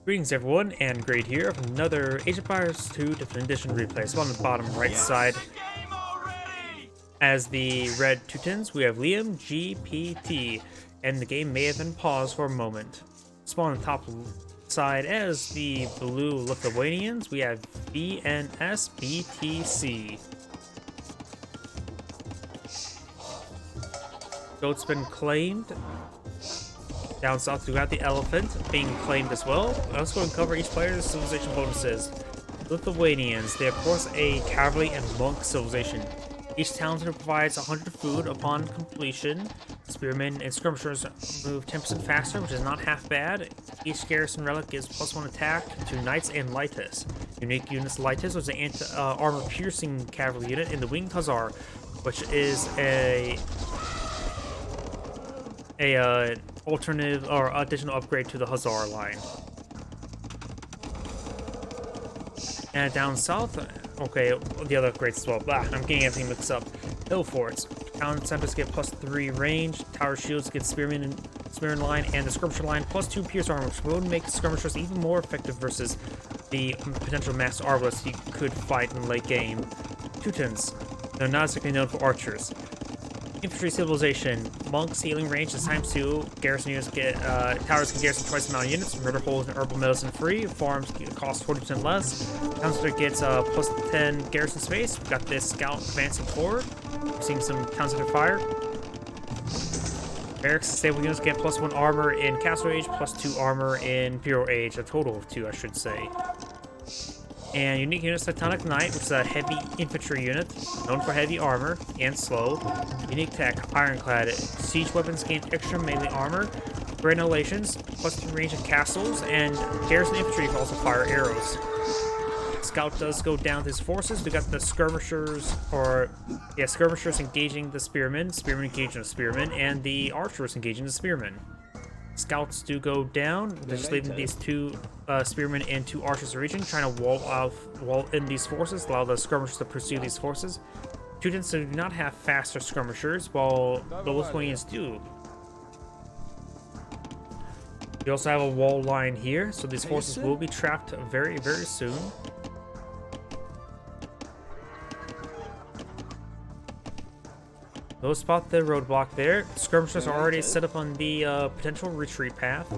Greetings everyone, and Great here of another Age of Empires 2 Definitive Edition replay. So on the bottom right side, as the red Teutons, we have Liem, GPT, and the game may have been paused for a moment. Spawn on the top side as the blue Lithuanians, we have VNS, BTC. Goat's been claimed. Down south, we got the elephant being claimed as well. Let's go and cover each player's civilization bonuses. Lithuanians, they are of course a cavalry and monk civilization. Each townsman provides 100 food upon completion. Spearmen and skirmishers move 10% faster, which is not half bad. Each garrison relic gives +1 attack to knights and lightus. Unique units: lightus, which is an armor-piercing cavalry unit, and the winged hussar, which is a alternative or additional upgrade to the hussar line. And down south, okay, the other upgrades as well. I'm getting everything mixed up. Hill forts. Town centers get +3 range. Tower shields get spearman line, and the skirmisher line +2 pierce armor, which will make skirmishers even more effective versus the potential mass arbalists you could fight in late game. Teutons. They're not strictly known for archers. Infantry civilization. Monks healing range is ×2. Garrison units get towers can garrison twice the amount of units. Murder holes and herbal medicine free. Farms cost 40% less. Town center gets +10 garrison space. We've got this scout advancing forward. We're seeing some town center fire. Barracks stable units get +1 armor in Castle Age, +2 armor in Imperial Age. A total of 2, I should say. And unique units: Teutonic Knight, which is a heavy infantry unit, known for heavy armor and slow. Unique tech: Ironclad. Siege weapons gain extra melee armor. Granulations, +2 range of castles, and garrison infantry can also fire arrows. Scout does go down with his forces. We got the skirmishers, skirmishers engaging the spearmen, spearmen engaging the spearmen, and the archers engaging the spearmen. Scouts do go down. They're just leaving these 2 spearmen and 2 archers region, trying to wall in these forces, allow the skirmishers to pursue these forces. Teutons do not have faster skirmishers, while the Lithuanians do. We also have a wall line here, so these forces will be trapped very, very soon. Go spot the roadblock there. Skirmishers are already set up on the potential retreat path.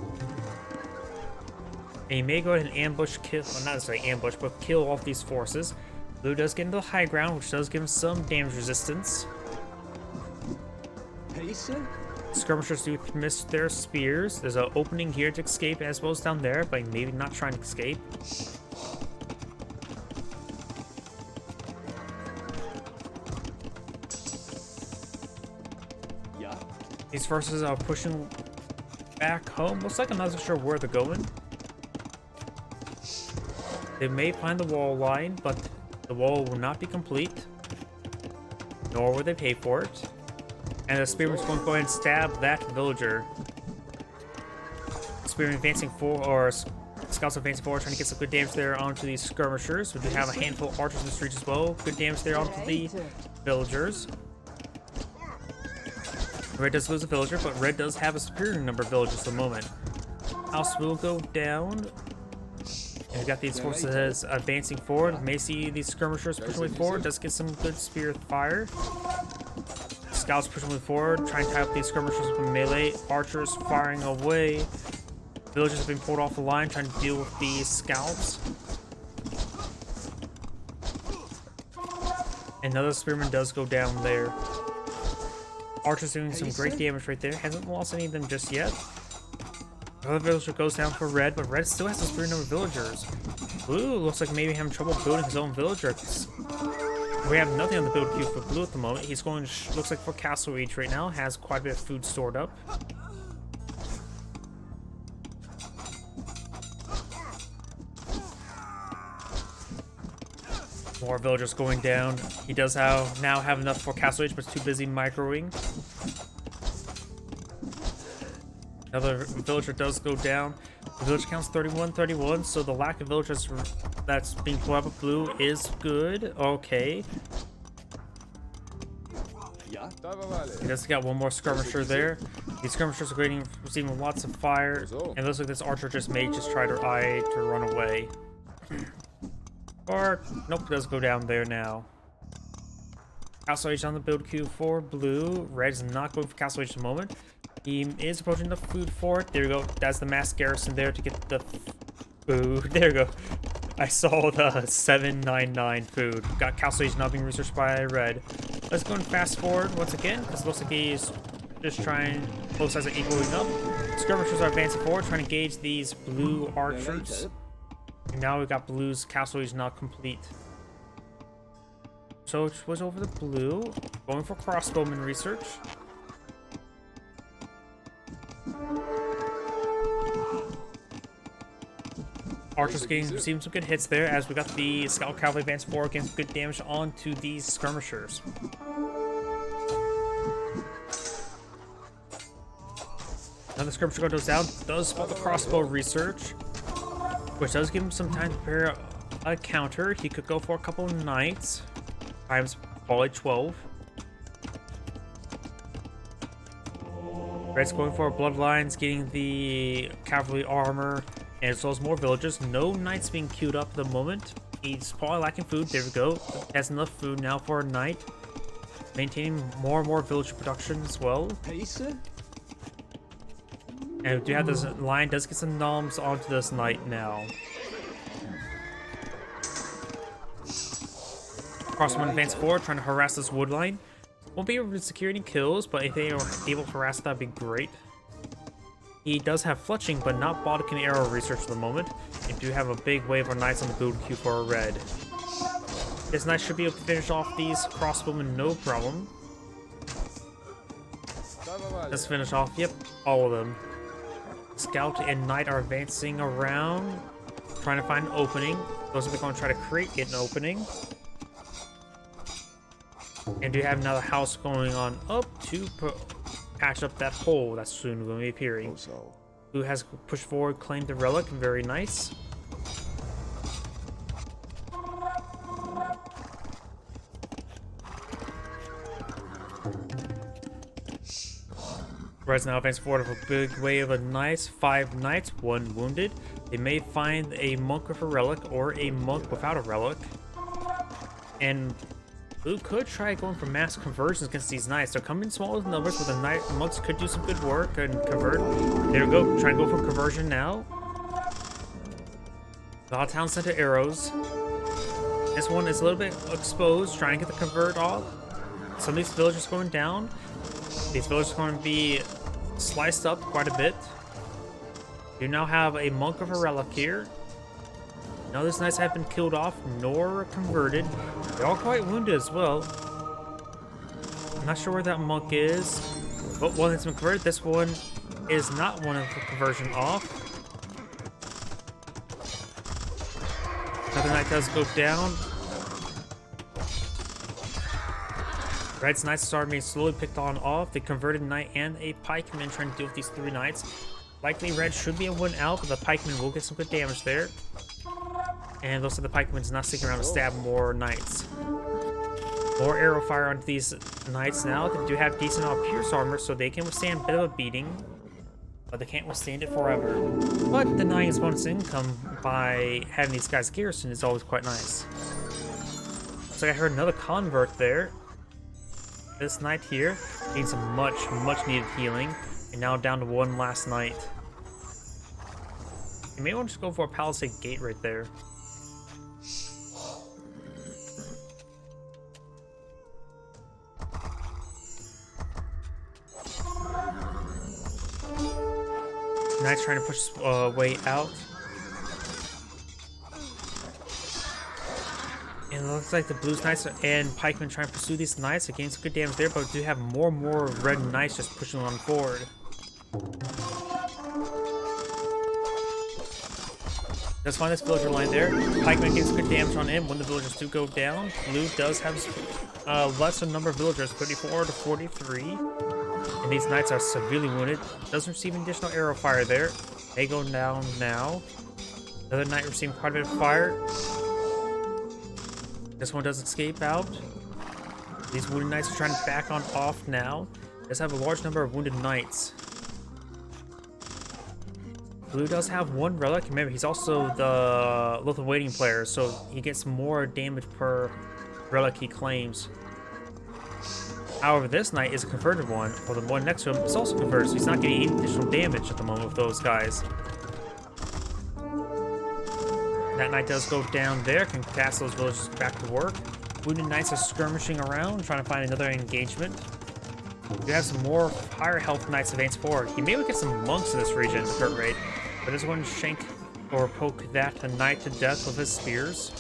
And you may go ahead and ambush, kill, well, not necessarily ambush, but kill off these forces. Blue does get into the high ground, which does give him some damage resistance. Skirmishers do miss their spears. There's an opening here to escape as well as down there, but maybe not trying to escape. These forces are pushing back home. Looks like I'm not so sure where they're going. They may find the wall line, but the wall will not be complete. Nor will they pay for it. And the spearman's going to go ahead and stab that villager. Spearman advancing forward, or scouts advancing forward, trying to get some good damage there onto these skirmishers. We do have a handful of archers in this region as well. Good damage there onto the villagers. Red does lose a villager, but Red does have a superior number of villagers at the moment. House will go down. And we've got these forces advancing forward. May see these skirmishers pushing way forward. Does get some good spear fire. Scouts pushing way forward, trying to tie up these skirmishers with melee. Archers firing away. Villagers have been pulled off the line, trying to deal with these scouts. Another spearman does go down there. Archer's doing some great damage right there. Hasn't lost any of them just yet. Another villager goes down for Red, but Red still has a superior number of villagers. Blue looks like maybe having trouble building his own villagers. We have nothing on the build queue for Blue at the moment. He's going, looks like, for Castle Age right now. Has quite a bit of food stored up. More villagers going down. He does now have enough for Castle Age, but is too busy microing. Another villager does go down. The village counts 31, so the lack of villagers that's being pulled up with Blue is good. Okay. He does got one more skirmisher there. These skirmishers are receiving lots of fire, and it looks like this archer may just try to run away. Or nope, it does go down there now. Castle Age on the build queue for blue. Red's not going for Castle Age at the moment. He is approaching the food fort. There we go. That's the mass garrison there to get the food. There we go. I saw the 799 food. Got Castle Age not being researched by red. Let's go and fast forward once again, because it looks like he's just trying, both sides are equaling up. Skirmishers are advancing forward, trying to engage these blue archers. And now we got blue's Castle Age not complete. So it was over the blue, going for crossbowman research. Archers receiving some good hits there, as we got the Scout Cavalry advance forward, getting some good damage onto these skirmishers. Another skirmisher goes down, does spot the crossbow research, which does give him some time to prepare a counter. He could go for a couple of knights, times volley 12. Red's going for bloodlines, getting the cavalry armor, and as well as more villagers. No knights being queued up at the moment. He's probably lacking food. There we go. Has enough food now for a knight. Maintaining more and more villager production as well. And we do have this line, does get some noms onto this knight now. Crossman advance forward, trying to harass this wood line. Won't be able to secure any kills, but if they are able to harass, that'd be great. He does have fletching, but not Bodkin arrow research at the moment. And do have a big wave of knights on the build queue for a red. This knight should be able to finish off these crossbowmen no problem. Let's finish off, yep, all of them. Scout and knight are advancing around, trying to find an opening. Those are going to try to create an opening. And do have another house going on up to patch up that hole that's soon going to be appearing. Who has pushed forward, claimed the relic, very nice. Red's now advancing forward with a big wave of knights, 5 knights, 1 wounded. They may find a monk with a relic or a monk without a relic. And blue could try going for mass conversions against these knights. They're coming in small numbers, but the knight monks could do some good work and convert. There we go, trying to go for conversion now. The town center arrows. This one is a little bit exposed, trying to get the convert off. Some of these villagers going down. These villagers are going to be sliced up quite a bit. You now have a monk of a relic here. Now these knights have been killed off nor converted. They're all quite wounded as well. I'm not sure where that monk is. But one that's been converted, this one is not one of the conversion off. Another knight does go down. Red's knights started being slowly picked on off. The converted knight and a pikeman trying to deal with these 3 knights. Likely red should be a win out, but the pikeman will get some good damage there. And looks like the pikeman's not sticking around to stab more knights. More arrow fire onto these knights now. They do have decent pierce armor, so they can withstand a bit of a beating. But they can't withstand it forever. But denying his bonus income by having these guys garrison is always quite nice. So I heard another convert there. This knight here needs some much needed healing. And now down to 1 last knight. You may want to just go for a palisade gate right there. Knight's trying to push his way out. And it looks like the blues knights and pikemen trying to pursue these knights. Again, some good damage there, but we do have more and more red knights just pushing on forward. Let's find this villager line there. Pikeman gets good damage on him when the villagers do go down. Blue does have lesser number of villagers, 34 to 43. And these knights are severely wounded. Doesn't receive additional arrow fire there. They go down now. Another knight receiving quite a bit of fire. This one does escape out. These wounded knights are trying to back on off now. Does have a large number of wounded knights. Blue does have one relic. Remember, he's also the Lithuanian player, so he gets more damage per relic he claims. However, this knight is a converted one, while the one next to him is also converted, so he's not getting any additional damage at the moment with those guys. That knight does go down there, can cast those villagers back to work. Wounded knights are skirmishing around, trying to find another engagement. We have some more higher health knights advance forward. He may get some monks in this region at the current rate, but does one shank or poke that knight to death with his spears.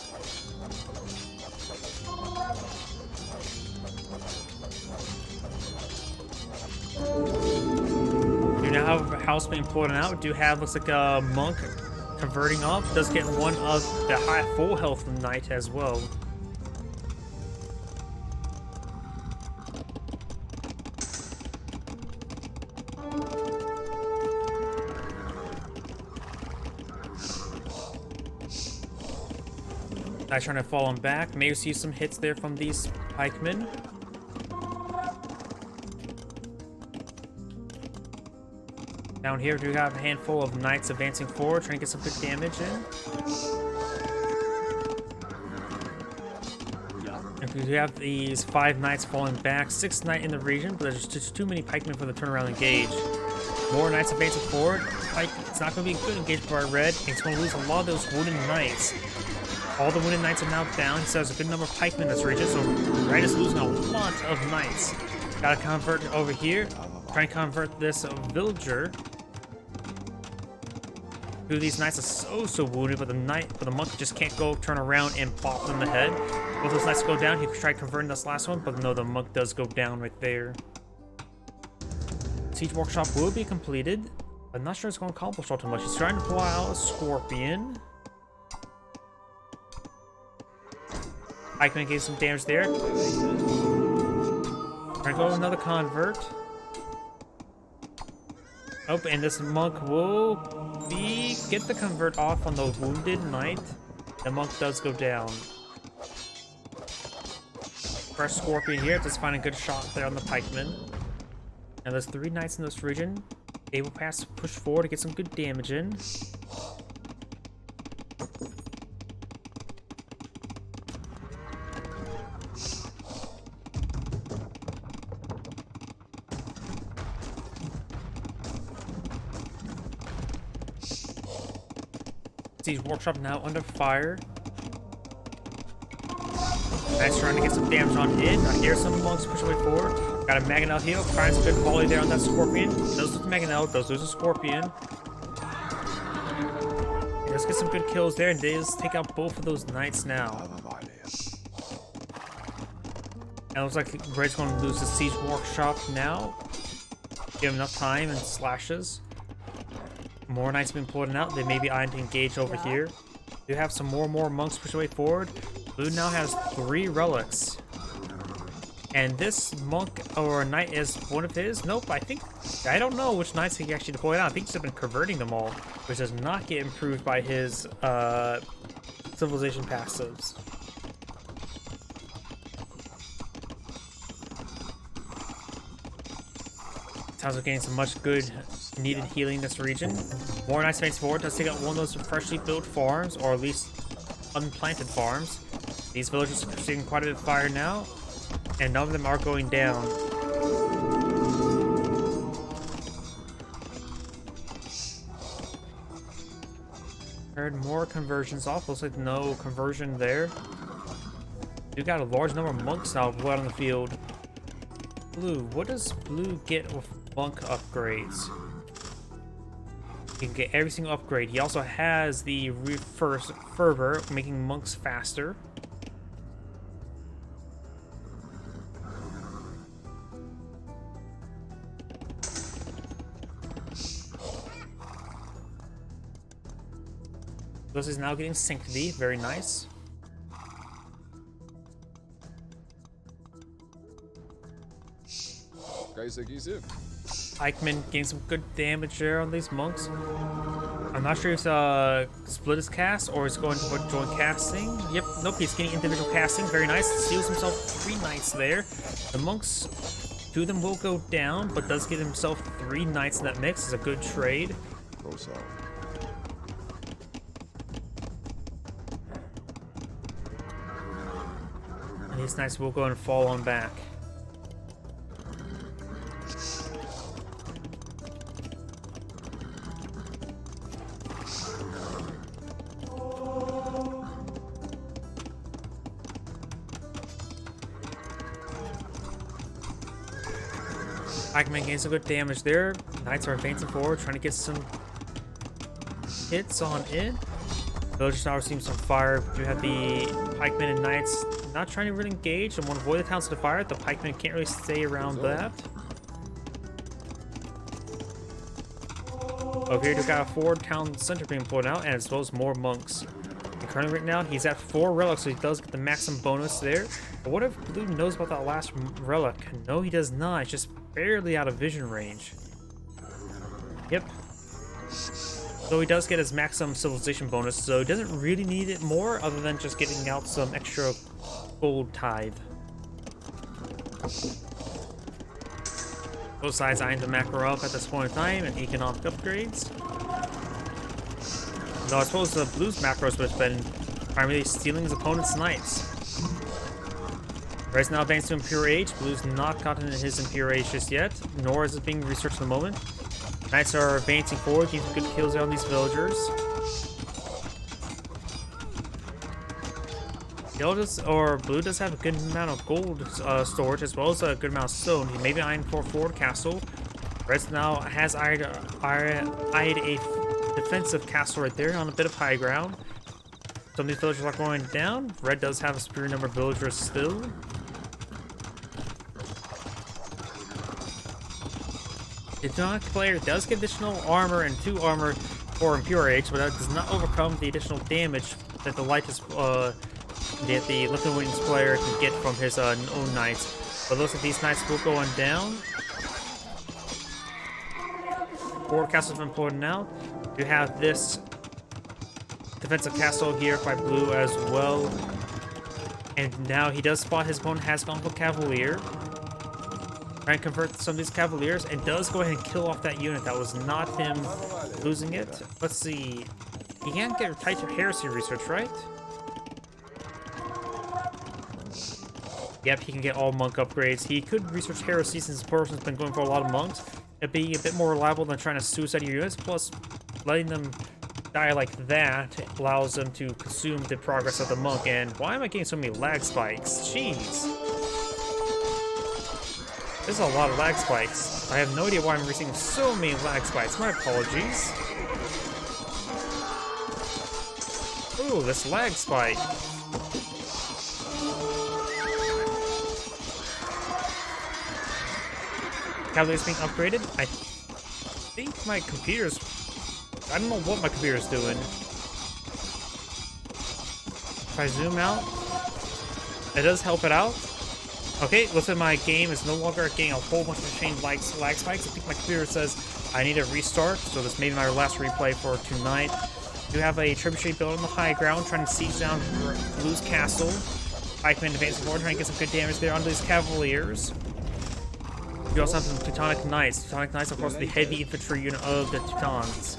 Do now have a house being pulled out. Do have, looks like a monk converting off. Does get one of the high full health knight as well. Knights trying to fall on back. Maybe see some hits there from these pikemen. Down here, we have a handful of knights advancing forward, trying to get some good damage in. And we have these 5 knights falling back, 6 knights in the region, but there's just too many pikemen for the turnaround engage. More knights advancing forward. It's not going to be a good engagement for our red. It's going to lose a lot of those wounded knights. All the wounded knights are now down. He says there's a good number of pikemen in this region, so Red is losing a lot of knights. Gotta convert over here. Try and convert this villager. Two of these knights are so wounded, but the monk just can't go turn around and bop them in the head. Both those knights go down. He tried converting this last one, but no, the monk does go down right there. Siege workshop will be completed. I'm not sure it's going to accomplish all too much. He's trying to pull out a scorpion. Pikeman gave some damage there. Trying to go another convert. Oh, and this monk will get the convert off on the wounded knight. The monk does go down. Fresh scorpion here, just find a good shot there on the pikeman. Now there's 3 knights in this region. Able pass to push forward to get some good damage in. Siege workshop now under fire. Nice trying to get some damage on it. I hear some monks push away forward. Got a Mangonel heal. Trying some good volley there on that scorpion. Does lose the Mangonel, does lose a scorpion. Let's get some good kills there, and they just take out both of those knights now. And it looks like Red's going to lose the siege workshop now. Give him enough time and slashes. More knights have been pulled out. They may be eyeing to engage over here. Do have some more monks push away forward. Blue now has 3 relics. And this monk or knight is one of his? Nope, I don't know which knights he actually deployed out. I think he's been converting them all, which does not get improved by his civilization passives. Sounds like getting some much good needed healing in this region. More knights advance forward. Does take out one of those freshly built farms, or at least unplanted farms. These villagers are receiving quite a bit of fire now, and none of them are going down. Heard more conversions off. Looks like no conversion there. You got a large number of monks now out on the field. Blue, what does blue get with monk upgrades? He can get every single upgrade. He also has the reverse fervor, making monks faster. This is now getting sanctity, very nice. Pikeman getting some good damage there on these monks. I'm not sure if split his cast or is going to join casting. Yep, nope, he's getting individual casting. Very nice. Steals himself 3 knights there. The monks, 2 of them will go down, but does get himself 3 knights in that mix. It's a good trade. And these knights will go and fall on back. Pikeman gains some good damage there. Knights are advancing forward, trying to get some hits on it. Villagers now receiving some fire. We have the pikemen and knights not trying to really engage and want to avoid the towns to fire. The pikemen can't really stay around that. Over here, we've got a 4 town center being pulled out, and as well as more monks. And currently, right now, he's at 4 relics, so he does get the maximum bonus there. But what if Blue knows about that last relic? No, he does not. It's just barely out of vision range. Yep. So he does get his maximum civilization bonus, so he doesn't really need it more other than just getting out some extra gold tithe. Both sides eyeing the macro up at this point in time and economic upgrades. Though I suppose the Blue's macros would have been primarily stealing his opponent's knights. Red's now advanced to Impure Age. Blue's not gotten his Impure Age just yet, nor is it being researched at the moment. Knights are advancing forward, getting good kills on these villagers. Blue does have a good amount of gold storage as well as a good amount of stone. He may be eyeing for a forward castle. Red now has eyed a defensive castle right there on a bit of high ground. Some of these villagers are going down. Red does have a superior number of villagers still. The Teutonic player does get additional armor and 2 armor for Impure Age, but that does not overcome the additional damage that the that the Lithuanian player can get from his own knights. But looks like these knights will go on down. 4 castles have been pulled out. You have this defensive castle here by Blue as well. And now he does spot his opponent has gone for Cavalier. Trying to convert some of these Cavaliers and does go ahead and kill off that unit. That was not him losing it. Let's see. He can't get tied to heresy research, right? Yep, he can get all monk upgrades. He could research heresy since this person's been going for a lot of monks. It'd be a bit more reliable than trying to suicide your units. Plus, letting them die like that allows them to consume the progress of the monk. And why am I getting so many lag spikes? Jeez. There's a lot of lag spikes. I have no idea why I'm receiving so many lag spikes. My apologies. Ooh, this lag spike. Cavalier's being upgraded. I think my computer's... I don't know what my computer's doing. If I zoom out, it does help it out. Okay, looks like my game is no longer getting a whole bunch of chain lag spikes. I think my computer says I need a restart, so this may be my last replay for tonight. We have a trebuchet built on the high ground, trying to siege down Blue's castle. Pikemen advancing forward, trying to get some good damage there onto these Cavaliers. We also have some Teutonic Knights. Teutonic Knights, of course, the heavy infantry unit of the Teutons,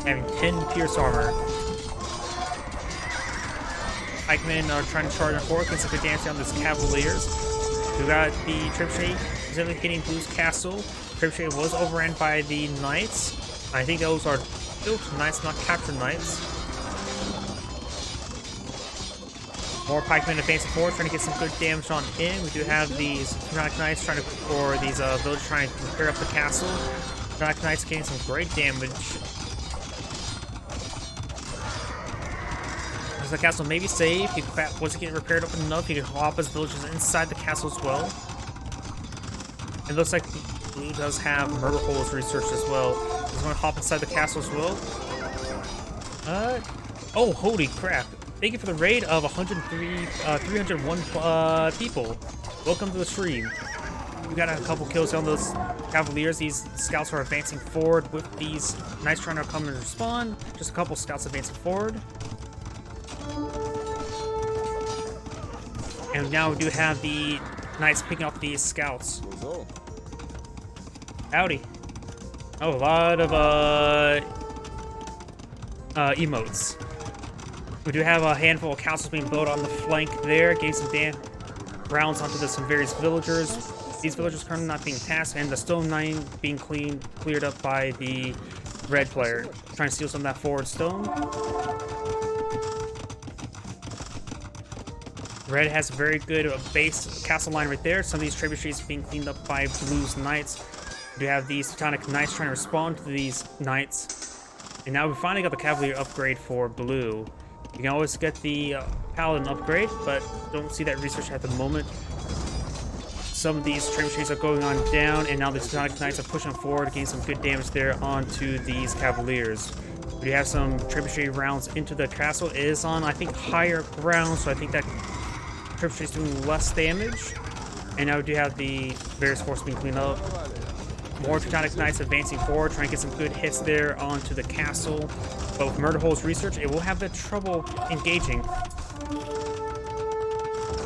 having 10 pierce armor. Pikemen are trying to charge forward, get some good damage on these Cavaliers. We got the trebuchet specifically hitting Blue's castle. Trebuchet was overrun by the Knights. I think those are built Knights, not captured Knights. More pikemen advancing forward, trying to get some good damage on in. We do have these Teutonic Knights trying to, or these villagers trying to repair up the castle. Teutonic Knights getting some great damage. As the castle may be saved, once it gets repaired up enough, you can hop his villagers inside the castle as well. It looks like Blue does have murder holes researched as well. He's going to hop inside the castle as well. Oh, holy crap. Thank you for the raid of 301 people. Welcome to the stream. We got a couple kills on those Cavaliers, these scouts are advancing forward with these knights trying to come and respond. Just a couple scouts advancing forward. And now we do have the knights picking up these scouts. Howdy. Oh, a lot of emotes. We do have a handful of castles being built on the flank there, getting some rounds onto some various villagers. These villagers currently not being tasked, and the stone mine being cleared up by the red player, trying to steal some of that forward stone. Red has a very good base castle line right there. Some of these trebuchets being cleaned up by blue's knights. We do have these Teutonic knights trying to respond to these knights. And now we finally got the cavalier upgrade for blue. You can always get the paladin upgrade, but don't see that research at the moment. Some of these trebuchets are going on down, and now the Teutonic knights are pushing forward, getting some good damage there onto these cavaliers. We have some trebuchet rounds into the castle. It is on, I think, higher ground, so I think that trebuchet is doing less damage. And now we do have the various forces being cleaned up. More Teutonic knights advancing forward, trying to get some good hits there onto the castle. But with Murderhole's research, it will have the trouble engaging.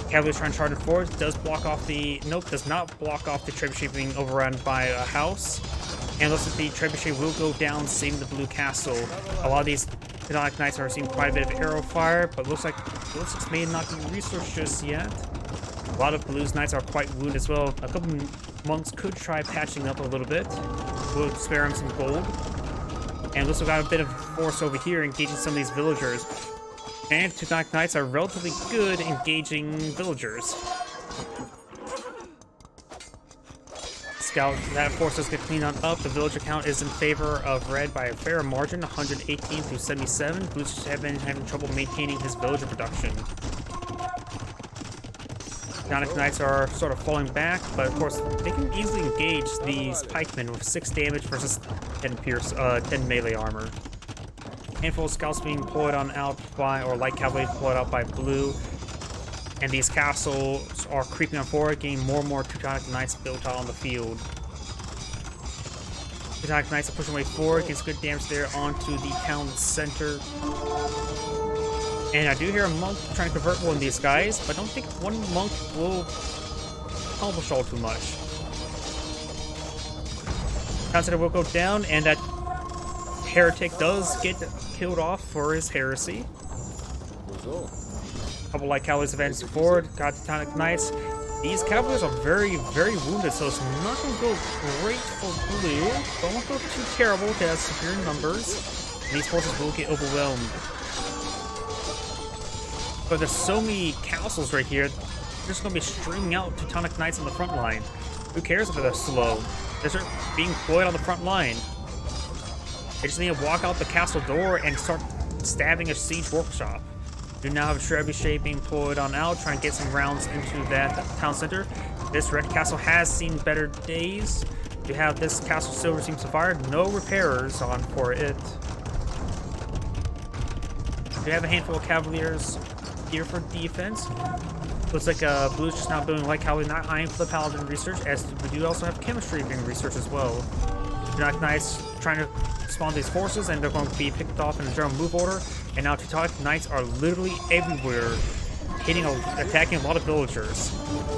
Cavaliers trying to charge forward, does block off the... Nope, does not block off the trebuchet being overrun by a house. And looks like the trebuchet will go down, saving the blue castle. A lot of these Teutonic knights are receiving quite a bit of arrow fire, but looks like this may not be researched just yet. A lot of blue's knights are quite wounded as well. A couple monks could try patching up a little bit. We'll spare them some gold. And looks like we got a bit of force over here engaging some of these villagers. And Teutonic knights are relatively good engaging villagers. Scout, that force us to clean on up. The villager count is in favor of red by a fair margin, 118 through 77. Blues have been having trouble maintaining his villager production. Teutonic knights are sort of falling back, but of course they can easily engage these pikemen with 6 damage versus 10 melee armor. Handful of scouts being deployed on out by, or light cavalry deployed out by blue. And these castles are creeping on forward, getting more and more Teutonic knights built out on the field. Teutonic knights are pushing way forward, gets good damage there onto the town center. And I do hear a monk trying to convert one of these guys, but I don't think one monk will accomplish all too much. Town center will go down, and that heretic does get killed off for his heresy. Couple light cavaliers advancing forward, got Teutonic knights. These cavaliers are very, very wounded, so it's not going to go great for blue. But won't go too terrible to have superior numbers. And these forces will get overwhelmed. But there's so many castles right here, they're just going to be streaming out Teutonic knights on the front line. Who cares if they're slow? They're being deployed on the front line. They just need to walk out the castle door and start stabbing a siege workshop. We now have a trebuchet being deployed on out, trying to get some rounds into that town center. This red castle has seen better days. We have this castle still receiving some fire. No repairers on for it. We have a handful of cavaliers here for defense. Looks like blue's just now building light cavalry, not eyeing for the paladin research, as we do also have chemistry being researched as well. Teutonic knights trying to spawn these forces, and they're going to be picked off in a general move order. And now Teutonic knights are literally everywhere, attacking a lot of villagers.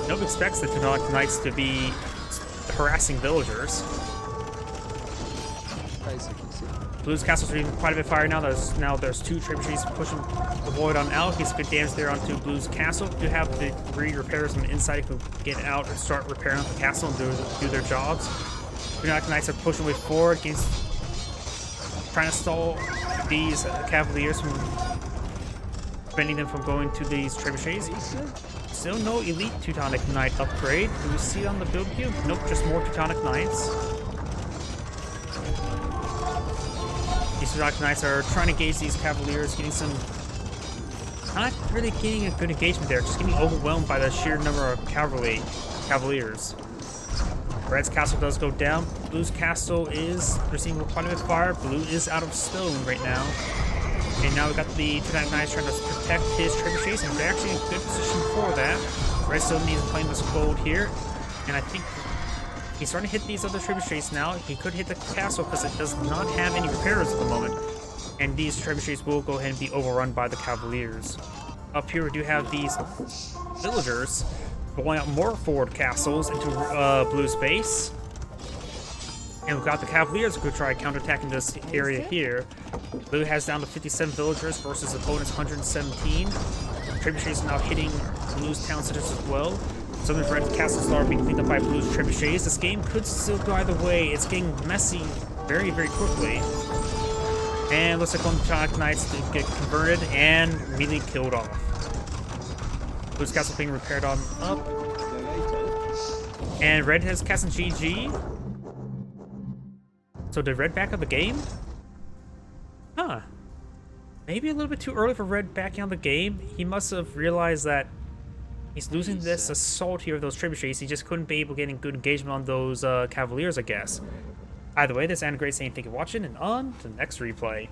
Nobody expects the Teutonic knights to be harassing villagers. Blue's castle's receiving quite a bit of fire now. There's 2 trebuchets pushing the void on out. Gets good damage there onto Blue's castle. Do have the 3 repairers on the inside who get out and start repairing the castle and do their jobs. Teutonic knights are pushing way forward, trying to stall these cavaliers from preventing them from going to these trebuchets. Still no elite Teutonic knight upgrade. Do we see it on the build queue? Nope, just more Teutonic knights. These Teutonic knights are trying to gauge these cavaliers, getting some... Not really getting a good engagement there, just getting overwhelmed by the sheer number of cavaliers. Red's castle does go down. Blue's castle is receiving quite a bit of fire. Blue is out of stone right now. And now we got the Teutonic knights trying to protect his trebuchets, and they're actually in good position for that. Red still needs to claim this gold here. And I think he's starting to hit these other trebuchets now. He could hit the castle because it does not have any repairs at the moment. And these trebuchets will go ahead and be overrun by the cavaliers. Up here we do have these villagers blowing out more forward castles into Blue's base. And we've got the cavaliers who could try counterattacking this area here. Blue has down to 57 villagers versus opponent's 117. Trebuchets are now hitting Blue's town centers as well. Some of the red castles are being cleaned up by Blue's trebuchets. This game could still go either way. It's getting messy very, very quickly. And looks like one of the Teutonic Knights to get converted and immediately killed off. Blue's castle being repaired on up. And red has cast in GG. So did red back up the game? Huh. Maybe a little bit too early for red backing on the game. He must have realized that he's losing this assault here of those trebuchets. He just couldn't be able to get good engagement on those cavaliers, I guess. Either way, this is Great saying thank you for watching, and on to the next replay.